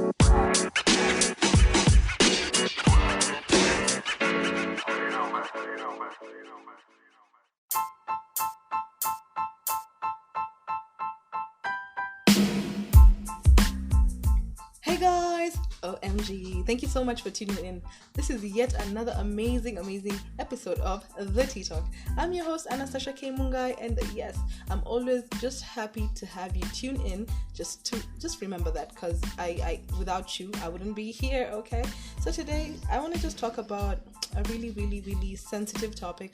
Hey guys! OMG. Thank you so much for tuning in. This is yet another amazing episode of TheTeeTalk. I'm your host, Anastasia.K.Mungai, and yes, I'm always just happy to have you tune in. Just remember that, because I without you, I wouldn't be here, okay? So today, I want to just talk about a really sensitive topic.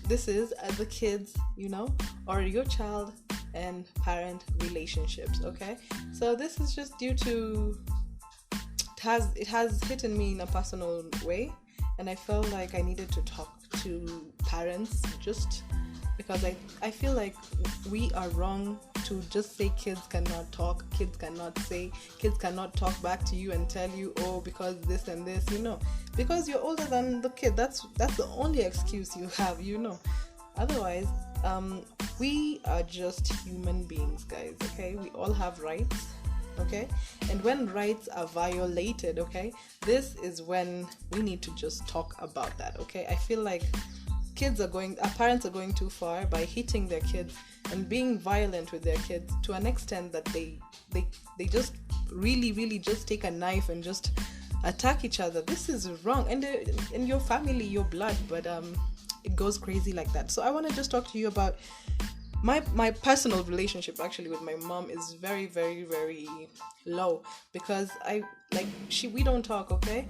This is the kids, or your child and parent relationships, okay? So this is just due to it has hit me in a personal way, and I felt like I needed to talk to parents, just because I feel like we are wrong to just say kids cannot talk, kids cannot say, kids cannot talk back to you and tell you, oh, because this and this, because you're older than the kid. That's the only excuse you have, Otherwise, we are just human beings, guys, okay? We all have rights, okay? And when rights are violated, okay, this is when we need to just talk about that, okay? I feel like parents are going too far by hitting their kids and being violent with their kids to an extent that they just really just take a knife and just attack each other. This is wrong. And in your family, your blood, but it goes crazy like that. So I want to just talk to you about my personal relationship actually with my mom is very low, because we don't talk, okay?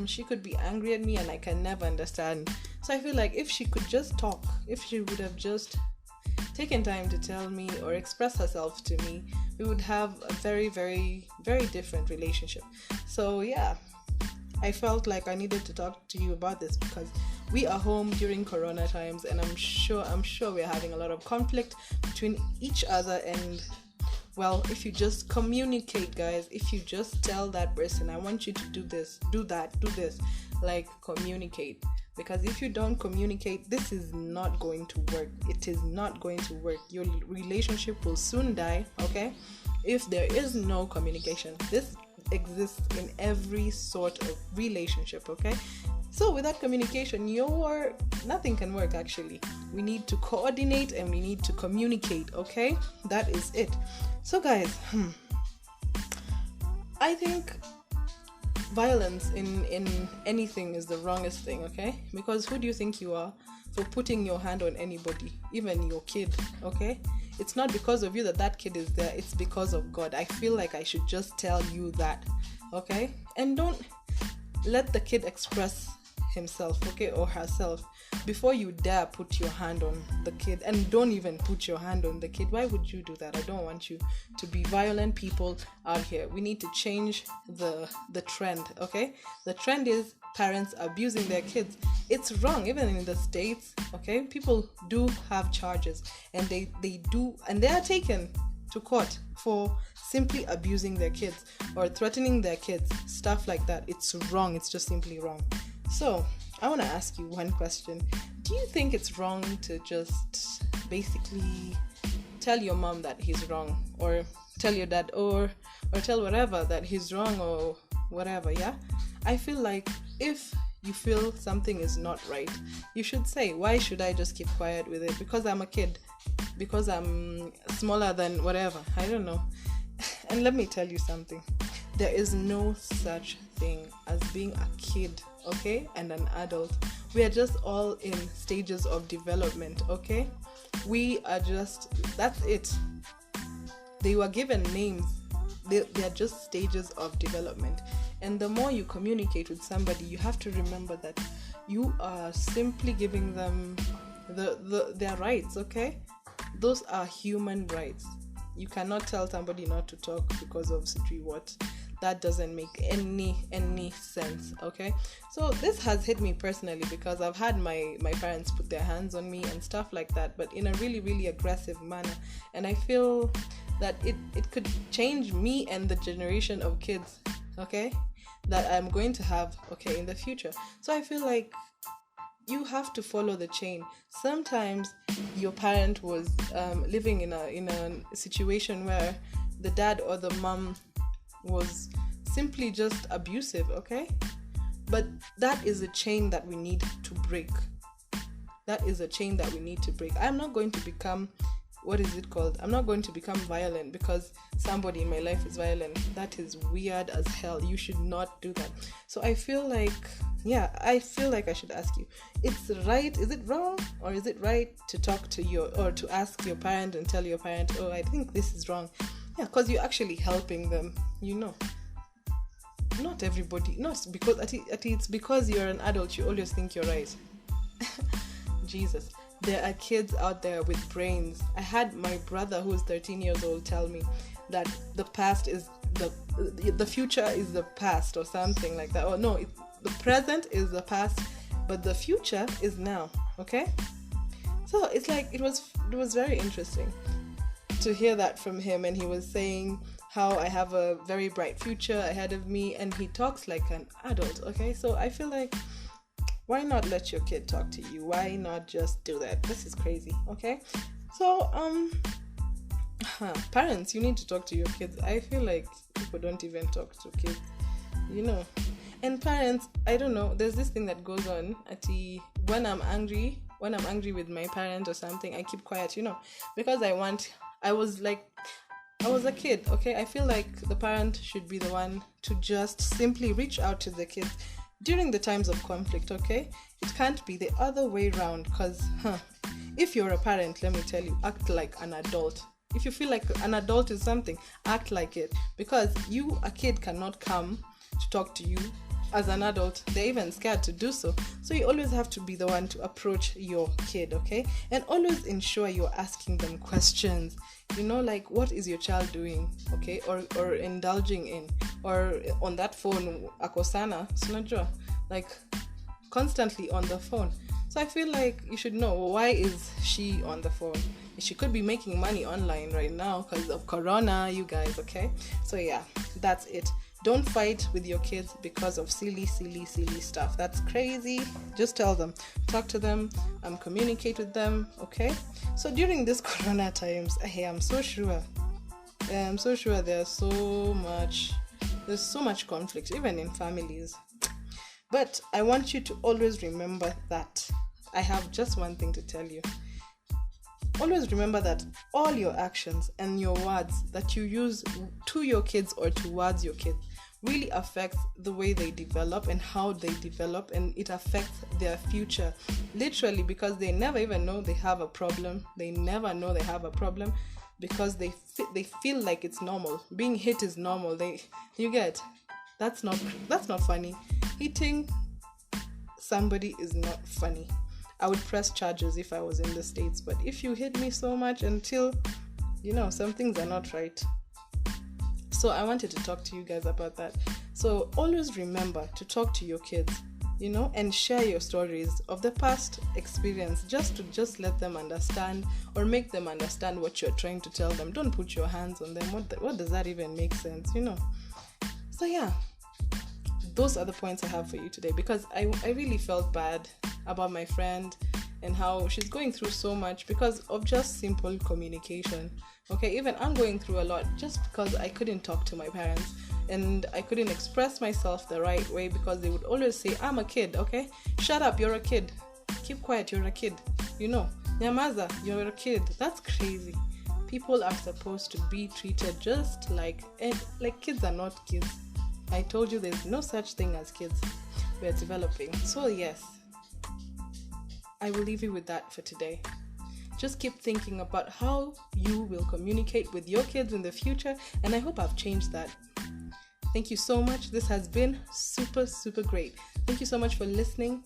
She could be angry at me and I can never understand. So I feel like if she could just talk, if she would have just taken time to tell me or express herself to me, we would have a very different relationship. So yeah, I felt like I needed to talk to you about this because we are home during Corona times, and I'm sure we're having a lot of conflict between each other. And well, if you just communicate, guys, if you just tell that person, I want you to do this, do that, do this, communicate. Because if you don't communicate, this is not going to work. It is not going to work. Your relationship will soon die, okay? If there is no communication. This exists in every sort of relationship, okay? So without communication, nothing can work actually. We need to coordinate and we need to communicate, okay? That is it. So guys, I think violence in anything is the wrongest thing, okay? Because who do you think you are for putting your hand on anybody, even your kid, okay? It's not because of you that kid is there. It's because of God. I feel like I should just tell you that, okay? And don't let the kid express himself, okay, or herself before you dare put your hand on the kid. And don't even put your hand on the kid. Why would you do that? I don't want you to be violent people out here. We need to change the trend, okay? The trend is parents abusing their kids. It's wrong, even in the States, okay? People do have charges, and they are taken to court for simply abusing their kids or threatening their kids, stuff like that. It's wrong. It's just simply wrong. So I want to ask you one question. Do you think it's wrong to just basically tell your mom that he's wrong, or tell your dad, or tell whatever that he's wrong or whatever, yeah? I feel like if you feel something is not right, you should say, why should I just keep quiet with it? Because I'm a kid? Because I'm smaller than whatever? I don't know. And let me tell you something. There is no such thing as being a kid, okay, and an adult. We are just all in stages of development, okay? We are just, that's it. They were given names. They are just stages of development. And the more you communicate with somebody, you have to remember that you are simply giving them their rights, okay? Those are human rights. You cannot tell somebody not to talk because of what. That doesn't make any sense, okay? So this has hit me personally because I've had my parents put their hands on me and stuff like that, but in a really aggressive manner. And I feel that it could change me and the generation of kids, okay, that I'm going to have, okay, in the future. So I feel like you have to follow the chain. Sometimes your parent was living in a situation where the dad or the mom was simply just abusive, okay? But that is a chain that we need to break. That is a chain that we need to break. I'm not going to become, I'm not going to become violent because somebody in my life is violent. That is weird as hell. You should not do that. So I feel like I should ask you, it's right, is it wrong or is it right to talk to or to ask your parent and tell your parent, oh, I think this is wrong? Yeah, because you're actually helping them, Not everybody, not because it's because you're an adult, you always think you're right. Jesus. There are kids out there with brains. I had my brother who is 13 years old tell me that the past is the future is the past or something like that. Oh no, the present is the past, but the future is now. Okay, so it's like it was very interesting to hear that from him, and he was saying how I have a very bright future ahead of me, and he talks like an adult. Okay, so I feel like, why not let your kid talk to you? Why not just do that? This is crazy, okay? So, parents, you need to talk to your kids. I feel like people don't even talk to kids, And parents, I don't know, there's this thing that goes on when I'm angry with my parent or something, I keep quiet, because I was a kid, okay? I feel like the parent should be the one to just simply reach out to the kids during the times of conflict, okay? It can't be the other way around, because if you're a parent, let me tell you, act like an adult. If you feel like an adult is something, act like it, because a kid cannot come to talk to you as an adult. They're even scared to do so. So you always have to be the one to approach your kid, okay? And always ensure you're asking them questions. Like, what is your child doing, okay? Or indulging in, or on that phone, akosana, sunajua, like constantly on the phone. So I feel like you should know, why is she on the phone? She could be making money online right now because of Corona, you guys, okay? So yeah, that's it. Don't fight with your kids because of silly stuff. That's crazy. Just tell them, talk to them, communicate with them, okay? So during this Corona times, I'm so sure there's so much conflict, even in families. But I want you to always remember that I have just one thing to tell you. Always remember that all your actions and your words that you use to your kids or towards your kids really affects the way they develop and how they develop, and it affects their future. Literally, because they never even know they have a problem. They never know they have a problem because they feel like it's normal. Being hit is normal. That's not funny. Hitting somebody is not funny. I would press charges if I was in the States, but if you hit me so much until, some things are not right. So I wanted to talk to you guys about that. So always remember to talk to your kids, and share your stories of the past experience, just let them understand or make them understand what you're trying to tell them. Don't put your hands on them. What does that even make sense, So yeah, those are the points I have for you today, because I really felt bad about my friend and how she's going through so much because of just simple communication. Okay, even I'm going through a lot just because I couldn't talk to my parents and I couldn't express myself the right way because they would always say, I'm a kid, okay? Shut up, you're a kid. Keep quiet, you're a kid. Nyamaza, you're a kid. That's crazy. People are supposed to be treated just like kids are not kids. I told you there's no such thing as kids. We're developing. So yes, I will leave you with that for today. Just keep thinking about how you will communicate with your kids in the future, and I hope I've changed that. Thank you so much. This has been super, super great. Thank you so much for listening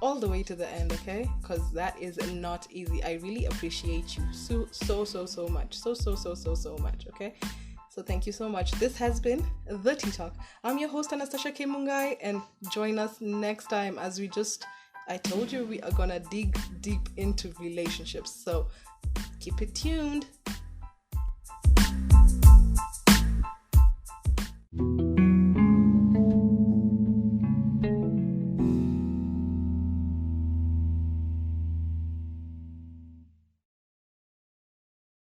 all the way to the end, okay? Because that is not easy. I really appreciate you so much. So much, okay? So thank you so much. This has been The TeeTalk. I'm your host, Anastasia.K.Mungai, and join us next time as I told you we are gonna dig deep into relationships. So keep it tuned.